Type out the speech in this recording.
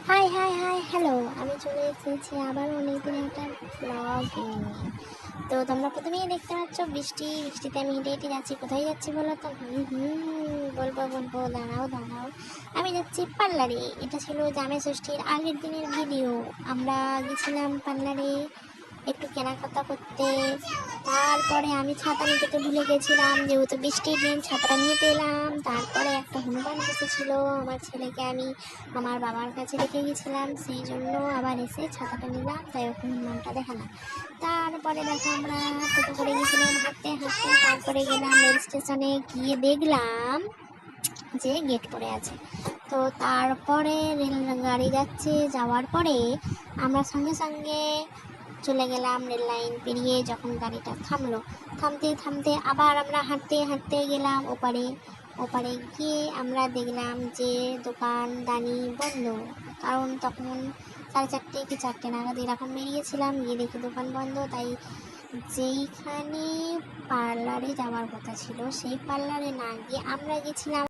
High high hi hello, আমি চলে এসেছি আবার অনেকদিন একটা ব্লগ নিয়ে। তো তোমরা প্রথমেই দেখতে পাচ্ছ বৃষ্টিতে আমি হেঁটে হেঁটে যাচ্ছি। কোথায় যাচ্ছি বলো তো? বলবো, দাঁড়াও দাঁড়াও। আমি যাচ্ছি পার্লারে। এটা ছিল জামাই ষষ্ঠীর আগের দিনের ভিডিও। আমরা গেছিলাম পার্লারে একটু কেনাকাটা করতে। তারপরে আমি ছাতা নিতে তো ভুলে গেছিলাম, যেহেতু বৃষ্টির দিন ছাতাটা নিতে এলাম। তারপরে একটা হনুমান বসেছিল, আমার ছেলেকে আমি আমার বাবার কাছে রেখে গেছিলাম, সেই জন্য আবার এসে ছাতাটা নিলাম, তাই ওকে হনুমানটা দেখালাম। তারপরে দেখো আমরা টোটো করে গেছিলাম হাঁটতে হাঁটতে, তারপরে গেলাম রেল স্টেশনে, গিয়ে দেখলাম যে গেট পড়ে আছে। তো তারপরে রেল গাড়ি যাচ্ছে, যাওয়ার পরে আমরা সঙ্গে সঙ্গে চলে গেলাম রেল লাইন পেরিয়ে। যখন গাড়িটা থামলো, থামতে থামতে আবার আমরা হাঁটতে হাঁটতে গেলাম ওপারে। ওপারে গিয়ে আমরা দেখলাম যে দোকানদানি বন্ধ, কারণ তখন 4:30 কি 4টে নাগাদ এরকম বেরিয়েছিলাম। গিয়ে দেখি দোকান বন্ধ। তাই যেইখানে পার্লারে যাওয়ার কথা ছিল সেই পার্লারে না গিয়ে আমরা গেছিলাম